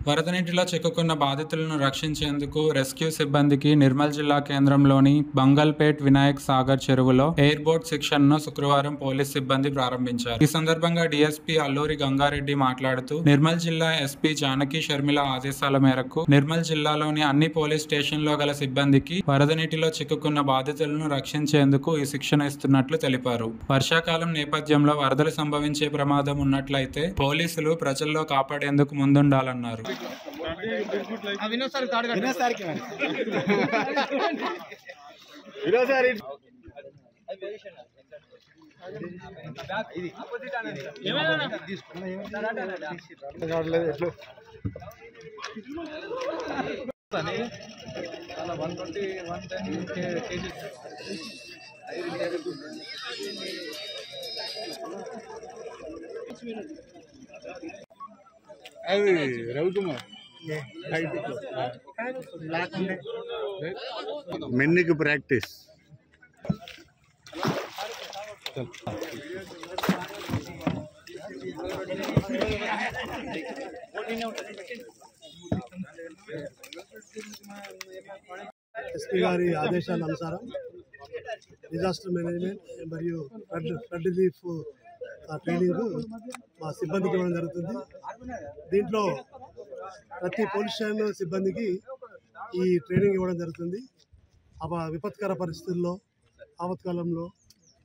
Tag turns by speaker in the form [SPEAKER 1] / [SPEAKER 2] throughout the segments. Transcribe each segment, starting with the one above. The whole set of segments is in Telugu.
[SPEAKER 1] వరద నీటిలో చిక్కుకున్న బాధితులను రక్షించేందుకు రెస్క్యూ సిబ్బందికి నిర్మల్ జిల్లా కేంద్రంలోని బంగల్పేట్ వినాయక్ సాగర్ చెరువులో ఎయిర్ బోట్ శిక్షణను శుక్రవారం పోలీస్ సిబ్బంది ప్రారంభించారు. ఈ సందర్భంగా డీఎస్పీ అల్లూరి గంగారెడ్డి మాట్లాడుతూ, నిర్మల్ జిల్లా ఎస్పీ జానకి షర్మిల ఆదేశాల మేరకు నిర్మల్ జిల్లాలోని అన్ని పోలీస్ స్టేషన్లో గల సిబ్బందికి వరద నీటిలో చిక్కుకున్న బాధితులను రక్షించేందుకు ఈ శిక్షణ ఇస్తున్నట్లు తెలిపారు. వర్షాకాలం నేపథ్యంలో వరదలు సంభవించే ప్రమాదం ఉన్నట్లయితే పోలీసులు ప్రజల్లో కాపాడేందుకు ముందుండాలన్నారు.
[SPEAKER 2] రవికుమార్ మెన్నికి ప్రాక్టీస్
[SPEAKER 3] ఎస్పీ గారి ఆదేశాల అనుసారం డిజాస్టర్ మేనేజ్మెంట్ మరియు ఫ్లడ్ రిలీఫ్ ట్రైనింగ్ మా సిబ్బందికి ఇవ్వడం జరుగుతుంది. దీంట్లో ప్రతి పోలీస్ స్టేషన్ సిబ్బందికి ఈ ట్రైనింగ్ ఇవ్వడం జరుగుతుంది. విపత్కర పరిస్థితుల్లో ఆపత్కాలంలో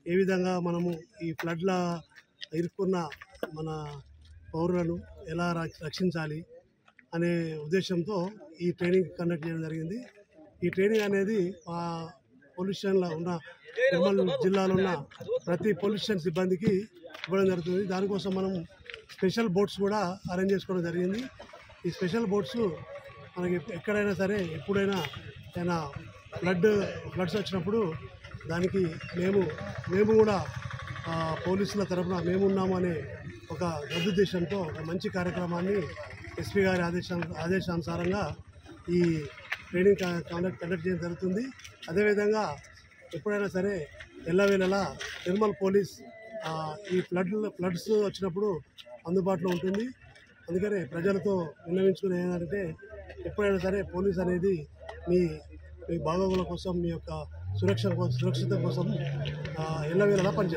[SPEAKER 3] ఏ విధంగా మనము ఈ ఫ్లడ్ల ఇరుక్కున్న మన పౌరులను ఎలా రక్షించాలి అనే ఉద్దేశంతో ఈ ట్రైనింగ్ కండక్ట్ చేయడం జరిగింది. ఈ ట్రైనింగ్ అనేది పోలీస్ స్టేషన్లో ఉన్న నిర్మల్ జిల్లాలో ఉన్న ప్రతి పోలీస్ స్టేషన్ సిబ్బందికి ఇవ్వడం జరుగుతుంది. దానికోసం మనం స్పెషల్ బోట్స్ కూడా అరేంజ్ చేసుకోవడం జరిగింది. ఈ స్పెషల్ బోట్స్ మనకి ఎక్కడైనా సరే ఎప్పుడైనా ఏదైనా ఫ్లడ్స్ వచ్చినప్పుడు దానికి మేము కూడా పోలీసుల తరఫున మేము ఉన్నాము అనే ఒక సదుద్దేశంతో ఒక మంచి కార్యక్రమాన్ని ఎస్పీ గారి ఆదేశానుసారంగా ఈ ట్రైనింగ్ కండక్ట్ చేయడం జరుగుతుంది. అదేవిధంగా ఎప్పుడైనా సరే ఎల్లవేళలా నిర్మల్ పోలీస్ ఈ ఫ్లడ్స్ వచ్చినప్పుడు అందుబాటులో ఉంటుంది. అందుకనే ప్రజలతో విన్నవించుకునే ఏంటంటే ఎప్పుడైనా సరే పోలీస్ అనేది మీ బాగోగుల కోసం, మీ యొక్క సురక్షిత కోసం ఎల్లవేళలా పనిచేస్తుంది.